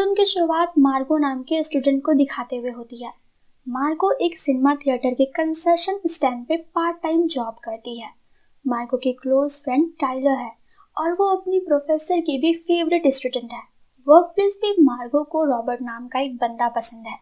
Film की शुरुआत मार्गो नाम के स्टूडेंट को दिखाते हुए होती है। मार्गो एक सिनेमा थिएटर के कंसेशन स्टैंड पे पार्ट टाइम जॉब करती है। मार्गो की क्लोज फ्रेंड टाइलर है और वो अपनी प्रोफेसर की भी फेवरेट स्टूडेंट है। वर्क प्लेस पे मार्गो को रॉबर्ट नाम का एक बंदा पसंद है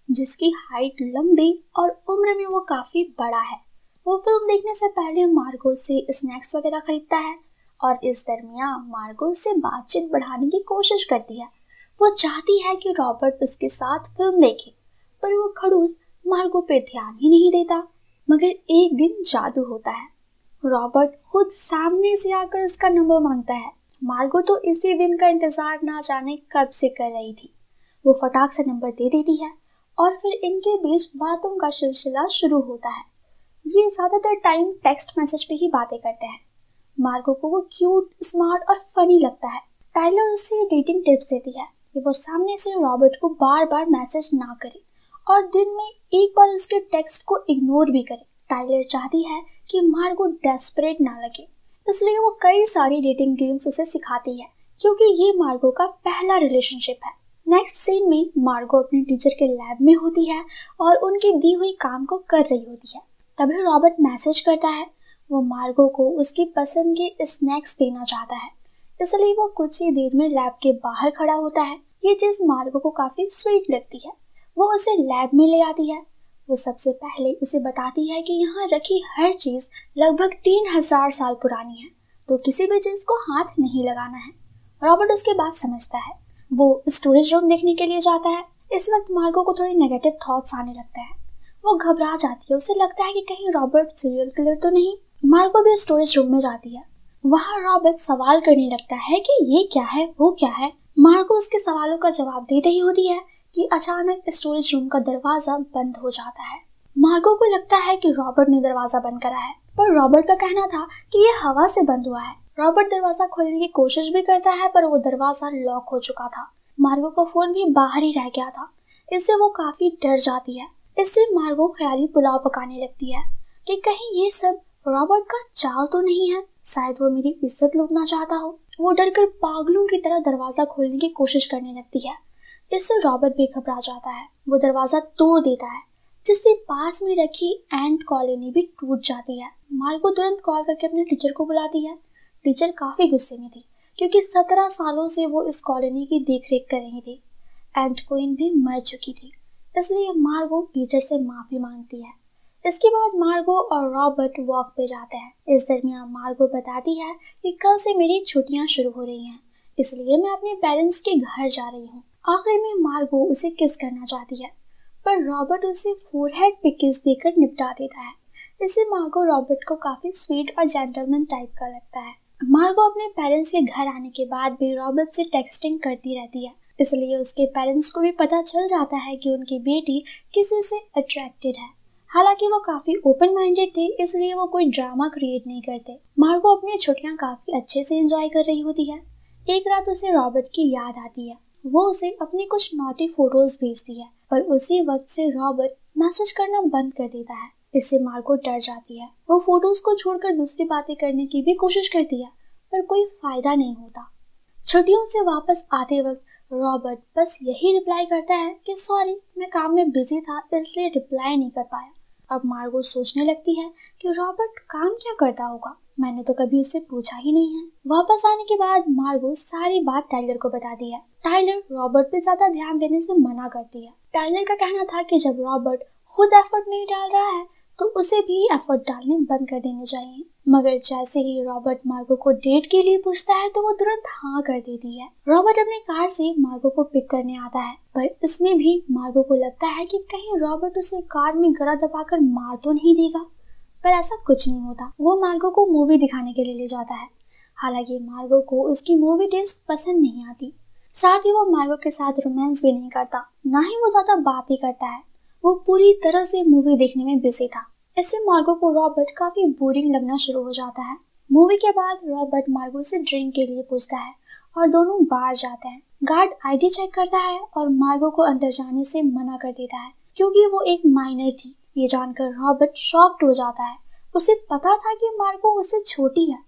जिसकी हाइट लंबी और उम्र में वो काफी बड़ा है। वो फिल्म देखने से पहले मार्गो से स्नैक्स वगैरह खरीदता है और इस दरमियान मार्गो से बातचीत बढ़ाने की कोशिश करती है। वो चाहती है कि रॉबर्ट उसके साथ फिल्म देखे, पर वो खड़ूस मार्गो पे ध्यान ही नहीं देता। मगर एक दिन जादू होता है। रॉबर्ट खुद सामने से आकर उसका नंबर मांगता है। मार्गो तो इसी दिन का इंतजार ना जाने कब से कर रही थी। वो फटाक से नंबर दे देती है और फिर इनके बीच बातों का सिलसिला शुरू होता है। ये ज्यादातर टाइम टेक्स्ट मैसेज पे ही बातें करते हैं। मार्गो को वो क्यूट, स्मार्ट और फनी लगता है। टाइलर उसे डेटिंग टिप्स देती है कि वो सामने से रॉबर्ट को बार बार मैसेज ना करे और दिन में एक बार उसके टेक्स्ट को इग्नोर भी करे। टाइलर चाहती है कि मार्गो डेस्परेट ना लगे, इसलिए वो कई सारी डेटिंग गेम्स उसे सिखाती है क्योंकि ये मार्गो का पहला रिलेशनशिप है। नेक्स्ट सीन में मार्गो अपने टीचर के लैब में होती है और उनकी दी हुई काम को कर रही होती है। तभी रॉबर्ट मैसेज करता है। वो मार्गो को उसकी पसंद के स्नैक्स देना चाहता है, इसलिए वो कुछ ही देर में लैब के बाहर खड़ा होता है। ये चीज मार्गो को काफी स्वीट लगती है। वो उसे लैब में ले आती है। वो सबसे पहले उसे बताती है कि यहाँ रखी हर चीज लगभग 3000 साल पुरानी है, तो किसी भी चीज को हाथ नहीं लगाना है। रॉबर्ट उसके बात समझता है। वो स्टोरेज रूम देखने के लिए जाता है। इस वक्त मार्गो को थोड़ी नेगेटिव थॉट्स आने लगता है। वो घबरा जाती है। उसे लगता है कि कहीं रॉबर्ट सीरियल किलर तो नहीं। मार्गो भी स्टोरेज रूम में जाती है। वहाँ रॉबर्ट सवाल करने लगता है कि ये क्या है, वो क्या है। मार्गो उसके सवालों का जवाब दे रही होती है कि अचानक स्टोरेज रूम का दरवाजा बंद हो जाता है। मार्गो को लगता है कि रॉबर्ट ने दरवाजा बंद करा है, पर रॉबर्ट का कहना था कि ये हवा से बंद हुआ है। रॉबर्ट दरवाजा खोलने की कोशिश भी करता है, पर वो दरवाजा लॉक हो चुका था। मार्गो का फोन भी बाहर ही रह गया था। इससे वो काफी डर जाती है। इससे मार्गो ख्याली पुलाव पकाने लगती है कि कहीं ये सब रॉबर्ट का चाल तो नहीं है। शायद वो मेरी इज्जत लूटना चाहता हो। वो डरकर पागलों की तरह दरवाजा खोलने की कोशिश करने लगती है। इससे रॉबर्ट भी घबरा जाता है। वो दरवाजा तोड़ देता है, जिससे पास में रखी एंट कॉलोनी भी टूट जाती है। मार्गो तुरंत कॉल करके अपने टीचर को बुलाती है। टीचर काफी गुस्से में थी क्योंकि 17 सालों से वो इस कॉलोनी की देखरेख कर रही थी। एंट क्वीन भी मर चुकी थी, इसलिए मार्गो टीचर से माफी मांगती है। इसके बाद मार्गो और रॉबर्ट वॉक पे जाते हैं। इस दरमियान मार्गो बताती है कि कल से मेरी छुट्टियां शुरू हो रही हैं, इसलिए मैं अपने पेरेंट्स के घर जा रही हूँ। आखिर में मार्गो उसे किस करना चाहती है, पर रॉबर्ट उसे फोरहेड पे किस देकर निपटा देता है। इससे मार्गो रॉबर्ट को काफी स्वीट और जेंटलमैन टाइप का लगता है। मार्गो अपने पेरेंट्स के घर आने के बाद भी रॉबर्ट से टेक्सटिंग करती रहती है, इसलिए उसके पेरेंट्स को भी पता चल जाता है कि उनकी बेटी किसी से अट्रैक्टेड है। हालांकि वो काफी ओपन माइंडेड थे, इसलिए वो कोई ड्रामा क्रिएट नहीं करते। मार्गो अपनी छुट्टियां काफी अच्छे से एंजॉय कर रही होती है। एक रात उसे रॉबर्ट की याद आती है। वो उसे अपनी कुछ नॉटी फोटोज भेजती है, पर उसी वक्त से रॉबर्ट मैसेज करना बंद कर देता है। इससे मार्गो डर जाती है। वो फोटोज को छोड़कर दूसरी बातें करने की भी कोशिश करती है, पर कोई फायदा नहीं होता। छुट्टियों से वापस आते वक्त रॉबर्ट बस यही रिप्लाई करता है कि सॉरी, मैं काम में बिजी था इसलिए रिप्लाई नहीं कर पाया। अब मार्गो सोचने लगती है कि रॉबर्ट काम क्या करता होगा, मैंने तो कभी उससे पूछा ही नहीं है। वापस आने के बाद मार्गो सारी बात टाइलर को बताती है। टाइलर रॉबर्ट पे ज्यादा ध्यान देने से मना करती है। टाइलर का कहना था कि जब रॉबर्ट खुद एफर्ट नहीं डाल रहा है तो उसे भी एफर्ट डालने बंद कर देने चाहिए। मगर जैसे ही रॉबर्ट मार्गो को डेट के लिए पूछता है तो वो तुरंत हाँ कर देती है। रॉबर्ट अपनी कार से मार्गो को पिक करने आता है, पर इसमें भी मार्गो को लगता है कि कहीं रॉबर्ट उसे कार में गला दबाकर मार तो नहीं देगा, पर ऐसा कुछ नहीं होता। वो मार्गो को मूवी दिखाने के लिए ले जाता है। हालांकि मार्गो को उसकी मूवी टेस्ट पसंद नहीं आती। साथ ही वो मार्गो के साथ रोमांस भी नहीं करता, ना ही वो ज्यादा बात ही करता है। वो पूरी तरह से मूवी देखने में बिजी था। इससे मार्गो को रॉबर्ट काफी बोरिंग लगना शुरू हो जाता है। मूवी के बाद रॉबर्ट मार्गो से ड्रिंक के लिए पूछता है और दोनों बाहर जाते हैं। गार्ड आईडी चेक करता है और मार्गो को अंदर जाने से मना कर देता है क्योंकि वो एक माइनर थी। ये जानकर रॉबर्ट शॉक्ड हो जाता है। उसे पता था कि मार्गो उससे छोटी है,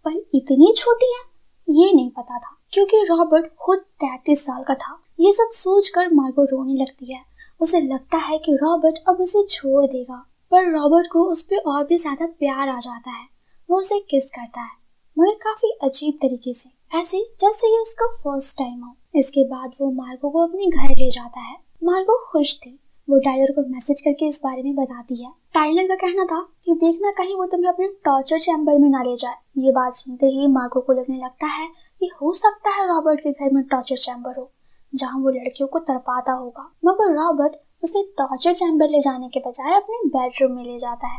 पर इतनी छोटी है ये नहीं पता था क्योंकि रॉबर्ट खुद 33 साल का था। ये सब सोचकर मार्गो रोने लगती है। उसे लगता है कि रॉबर्ट अब उसे छोड़ देगा, पर रॉबर्ट को उस पर और भी ज्यादा प्यार आ जाता है। वो उसे किस करता है, मगर काफी अजीब तरीके से, ऐसे जैसे ये उसका फर्स्ट टाइम हो। इसके बाद वो मार्गो को अपने घर ले जाता है। मार्गो खुश थी। वो टाइलर को मैसेज करके इस बारे में बताती है। टाइलर का कहना था कि देखना कहीं वो तुम्हें अपने टॉर्चर चैम्बर में ना ले जाए। ये बात सुनते ही मार्गो को लगने लगता है कि हो सकता है रॉबर्ट के घर में टॉर्चर चैम्बर हो, जहाँ वो लड़कियों को तड़पाता होगा। मगर रॉबर्ट उसे टॉर्चर चैम्बर ले जाने के बजाय अपने बेडरूम में ले जाता है,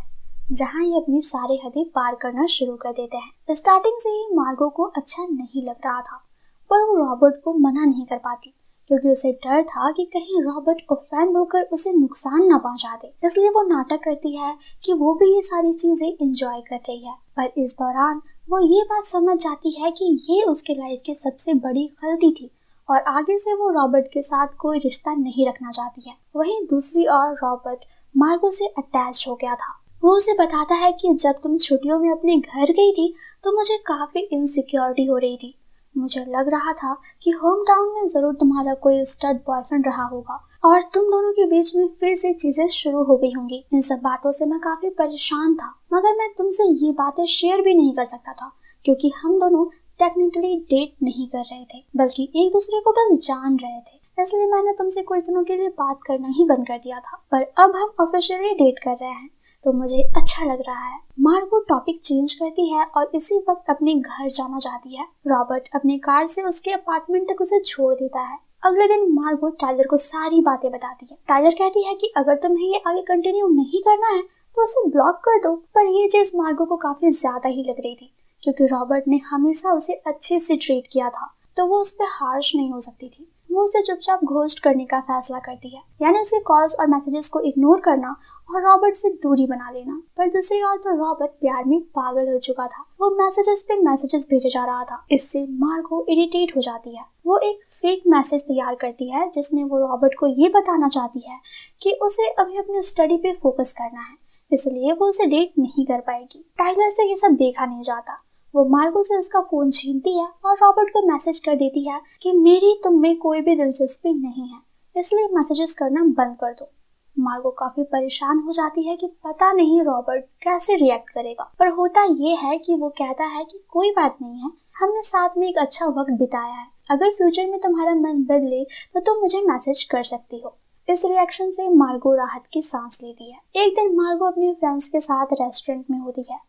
जहाँ ये अपनी सारी हदें पार करना शुरू कर देते हैं। स्टार्टिंग से ही मार्गो को अच्छा नहीं लग रहा था, पर वो रॉबर्ट को मना नहीं कर पाती, क्योंकि उसे डर था कि कहीं रॉबर्ट ऑफेंड होकर उसे नुकसान ना पहुंचा दे। इसलिए वो नाटक करती है कि वो भी ये सारी चीजें एंजॉय कर रही है। पर इस दौरान वो ये बात समझ जाती है कि ये उसके लाइफ की सबसे बड़ी गलती थी और आगे से वो रॉबर्ट के साथ कोई रिश्ता नहीं रखना चाहती है। वहीं दूसरी ओर रॉबर्ट मार्गो से अटैच हो गया था। वो उसे बताता है कि जब तुम छुट्टियों में अपने घर गई थी तो मुझे काफी इनसिक्योरिटी हो रही थी। मुझे लग रहा था कि होम टाउन में जरूर तुम्हारा कोई स्टड बॉयफ्रेंड रहा होगा और तुम दोनों के बीच में फिर से चीजें शुरू हो गई होंगी। इन सब बातों से मैं काफी परेशान था, मगर मैं तुमसे ये बातें शेयर भी नहीं कर सकता था, क्योंकि हम दोनों टेक्निकली डेट नहीं कर रहे थे, बल्कि एक दूसरे को बस जान रहे थे। इसलिए मैंने तुमसे कुछ दिनों के लिए बात करना ही बंद कर दिया था, पर अब हम ऑफिशियली डेट कर रहे हैं तो मुझे अच्छा लग रहा है। मार्गो टॉपिक चेंज करती है और इसी वक्त अपने घर जाना चाहती है। रॉबर्ट अपनी कार से उसके अपार्टमेंट तक उसे छोड़ देता है। अगले दिन मार्गो टाइलर को सारी बातें बताती है। टाइलर कहती है कि अगर तुम्हें ये आगे कंटिन्यू नहीं करना है तो उसे ब्लॉक कर दो। पर ये चीज मार्गो को काफी ज्यादा ही लग रही थी, क्योंकि रॉबर्ट ने हमेशा उसे अच्छे से ट्रीट किया था, तो वो उस पर हार्श नहीं हो सकती थी। वो उसे चुपचाप घोस्ट करने का फैसला करती है, यानी उसके कॉल्स और मैसेजेस को इग्नोर करना और रॉबर्ट से दूरी बना लेना। पर दूसरी ओर तो रॉबर्ट प्यार में पागल हो चुका था। वो मैसेजेस पे मैसेजेस भेजे जा रहा था। इससे मार्गो इरिटेट हो जाती है। वो एक फेक मैसेज तैयार करती है जिसमें वो रॉबर्ट को ये बताना चाहती है कि उसे अभी अपने स्टडी पे फोकस करना है, इसलिए वो उसे डेट नहीं कर पाएगी। टाइलर से ये सब देखा नहीं जाता। वो मार्गो से उसका फोन छीनती है और रॉबर्ट को मैसेज कर देती है कि मेरी तुम में कोई भी दिलचस्पी नहीं है, इसलिए मैसेजेस करना बंद कर दो। मार्गो काफी परेशान हो जाती है कि पता नहीं रॉबर्ट कैसे रिएक्ट करेगा। पर होता ये है कि वो कहता है कि कोई बात नहीं है, हमने साथ में एक अच्छा वक्त बिताया है, अगर फ्यूचर में तुम्हारा मन बदले तो तुम मुझे मैसेज कर सकती हो। इस रिएक्शन से मार्गो राहत की सांस लेती है। एक दिन मार्गो अपने फ्रेंड्स के साथ रेस्टोरेंट में होती है।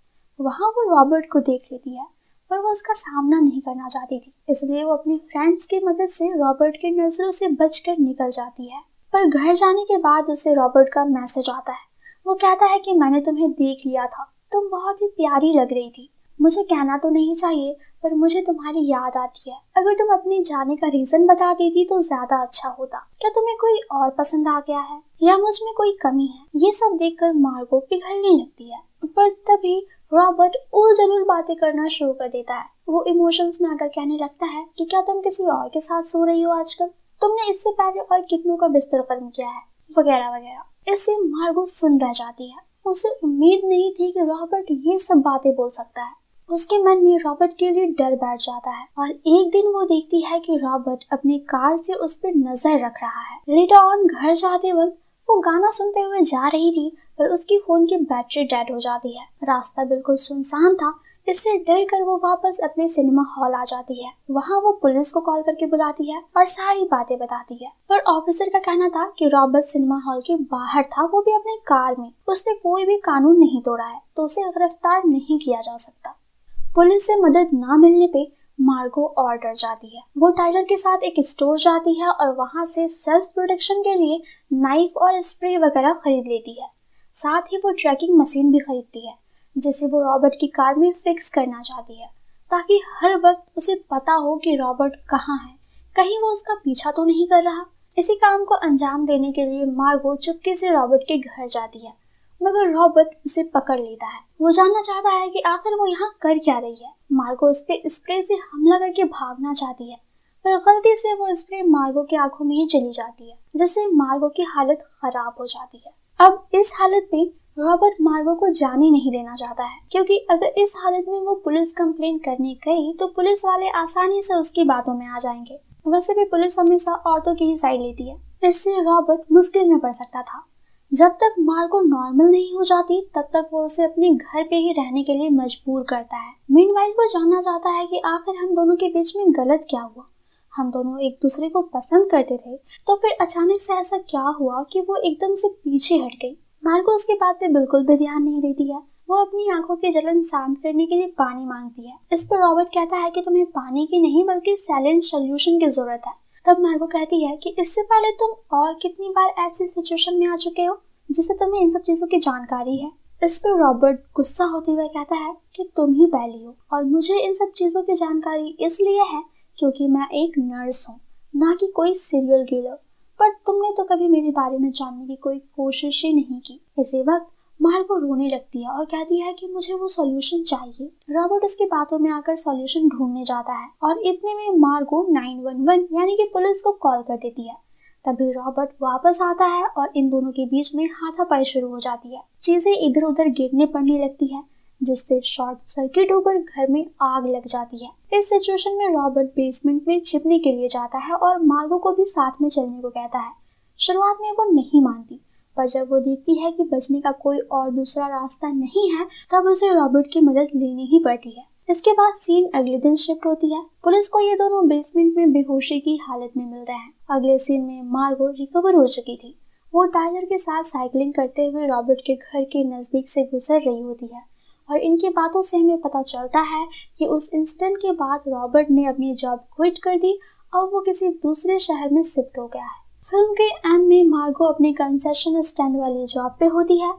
वहाँ वो रॉबर्ट को देख लेती है, पर वो उसका सामना नहीं करना चाहती थी, इसलिए वो अपने फ्रेंड्स की मदद से रॉबर्ट की नजरों से बचकर निकल जाती है। पर घर जाने के बाद उसे रॉबर्ट का मैसेज आता है। वो कहता है कि मैंने तुम्हें देख लिया था, तुम बहुत ही प्यारी लग रही थी। मुझे कहना तो नहीं चाहिए, पर मुझे तुम्हारी याद आती है। अगर तुम अपने जाने का रीजन बता देती तो ज्यादा अच्छा होता। क्या तुम्हें कोई और पसंद आ गया है या मुझ में कोई कमी है? ये सब देखकर मार्गो पिघलने लगती है, पर तभी रॉबर्ट उल जलूल बातें करना शुरू कर देता है। वो इमोशंस में आकर कहने लगता है कि क्या तुम किसी और के साथ सो रही हो आजकल? तुमने इससे पहले और कितनों का बिस्तर गर्म किया है? वगैरह वगैरह। इससे मार्गो सुन रह जाती है। उसे उम्मीद नहीं थी कि रॉबर्ट ये सब बातें बोल सकता है। उसके मन में रॉबर्ट के लिए डर बैठ जाता है और एक दिन वो देखती है कि रॉबर्ट अपनी कार से उस पर नजर रख रहा है। लेटर ऑन घर जाते वक्त वो गाना सुनते हुए जा रही थी, पर उसकी फोन की बैटरी डेड हो जाती है। रास्ता बिल्कुल सुनसान था, इससे डर कर वो वापस अपने सिनेमा हॉल आ जाती है। वहाँ वो पुलिस को कॉल करके बुलाती है और सारी बातें बताती है। पर ऑफिसर का कहना था कि रॉबर्ट सिनेमा हॉल के बाहर था, वो भी अपनी कार में। उसने कोई भी कानून नहीं तोड़ा है, तो उसे गिरफ्तार नहीं किया जा सकता। पुलिस से मदद ना मिलने पे मार्गो और डर जाती है। वो टाइलर के साथ एक स्टोर जाती है और वहाँ से सेल्फ प्रोटेक्शन के लिए नाइफ और स्प्रे वगैरह खरीद लेती है। साथ ही वो ट्रैकिंग मशीन भी खरीदती है, जिसे वो रॉबर्ट की कार में फिक्स करना चाहती है, ताकि हर वक्त उसे पता हो कि रॉबर्ट कहाँ है, कहीं वो उसका पीछा तो नहीं कर रहा। इसी काम को अंजाम देने के लिए मार्गो चुपके से रॉबर्ट के घर जाती है, मगर रॉबर्ट उसे पकड़ लेता है। वो जानना चाहता है कि आखिर वो यहाँ कर क्या रही है। मार्गो उस पे स्प्रे से हमला करके भागना चाहती है, पर गलती से वो स्प्रे मार्गो की आंखों में ही चली जाती है, जिससे मार्गो की हालत खराब हो जाती है। अब इस हालत में रॉबर्ट मार्गो को जाने नहीं देना चाहता है, क्योंकि अगर इस हालत में वो पुलिस कंप्लेन करने गई तो पुलिस वाले आसानी से उसकी बातों में आ जाएंगे। वैसे भी पुलिस हमेशा औरतों की ही साइड लेती है, इससे रॉबर्ट मुश्किल में पड़ सकता था। जब तक मार्गो नॉर्मल नहीं हो जाती तब तक वो उसे अपने घर पे ही रहने के लिए मजबूर करता है। मीनवाइल वो जानना चाहता है कि आखिर हम दोनों के बीच में गलत क्या हुआ। हम दोनों एक दूसरे को पसंद करते थे, तो फिर अचानक से ऐसा क्या हुआ कि वो एकदम से पीछे हट गई। मार्गो उसकी बात पे बिल्कुल भी ध्यान नहीं देती है। वो अपनी आंखों की जलन शांत करने के लिए पानी मांगती है। इस पर रॉबर्ट कहता है कि तुम्हें पानी की नहीं बल्कि सैलेंट सोल्यूशन की जरूरत है। तब मार्गो कहती है कि इससे पहले तुम और कितनी बार ऐसी सिचुएशन में आ चुके हो जिससे तुम्हें इन सब चीजों की जानकारी है। इस पर रॉबर्ट गुस्सा होते हुए कहता है कि तुम ही पहली हो और मुझे इन सब चीजों की जानकारी इसलिए है क्योंकि मैं एक नर्स हूँ, ना कि कोई सीरियल किलर। पर तुमने तो कभी मेरे बारे में जानने की कोई कोशिश ही नहीं की। इसी वक्त मार्गो रोने लगती है और कहती है कि मुझे वो सॉल्यूशन चाहिए। रॉबर्ट उसकी बातों में आकर सॉल्यूशन ढूंढने जाता है और इतने में मार्गो 911 यानी कि पुलिस को कॉल कर देती है। तभी रॉबर्ट वापस आता है और इन दोनों के बीच में हाथापाई शुरू हो जाती है। चीजें इधर उधर गिरने पड़ने लगती है जिससे शॉर्ट सर्किट होकर घर में आग लग जाती है। इस सिचुएशन में रॉबर्ट बेसमेंट में छिपने के लिए जाता है और मार्गो को भी साथ में चलने को कहता है। शुरुआत में वो नहीं मानती, पर जब वो देखती है कि बचने का कोई और दूसरा रास्ता नहीं है तब उसे रॉबर्ट की मदद लेनी ही पड़ती है। इसके बाद सीन अगले दिन शिफ्ट होती है। पुलिस को ये दोनों बेसमेंट में बेहोशी की हालत में मिलते हैं। अगले सीन में मार्गो रिकवर हो चुकी थी। वो टाइलर के साथ साइकिलिंग करते हुए रॉबर्ट के घर के नजदीक से गुजर रही होती है और इनकी बातों से हमें पता चलता है कि उस इंसिडेंट के बाद रॉबर्ट ने अपनी जॉब क्विट कर दी और वो किसी दूसरे शहर में शिफ्ट हो गया है। फिल्म के एंड में मार्गो अपनी कंसेशन स्टैंड वाली जॉब पे होती है।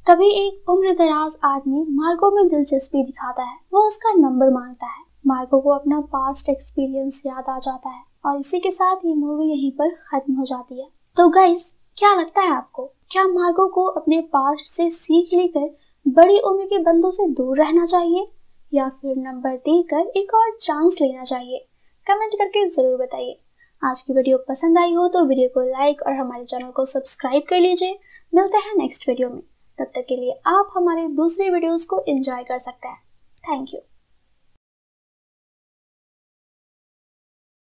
तभी एक उम्रदराज आदमी मार्गो में दिलचस्पी दिखाता है। वो उसका नंबर मांगता है। मार्गो को अपना पास्ट एक्सपीरियंस याद आ जाता है और इसी के साथ ये मूवी यहीं पर खत्म हो जाती है। तो गाइस, क्या लगता है आपको? क्या मार्गो को अपने पास्ट से सीख लेकर बड़ी उम्र के बंदों से दूर रहना चाहिए या फिर नंबर देकर एक और चांस लेना चाहिए? कमेंट करके जरूर बताइए। आज की वीडियो पसंद आई हो तो वीडियो को लाइक और हमारे चैनल को सब्सक्राइब कर लीजिए। मिलते हैं नेक्स्ट वीडियो में। तब तक के लिए आप हमारे दूसरे वीडियोस को एंजॉय कर सकते हैं। Thank you.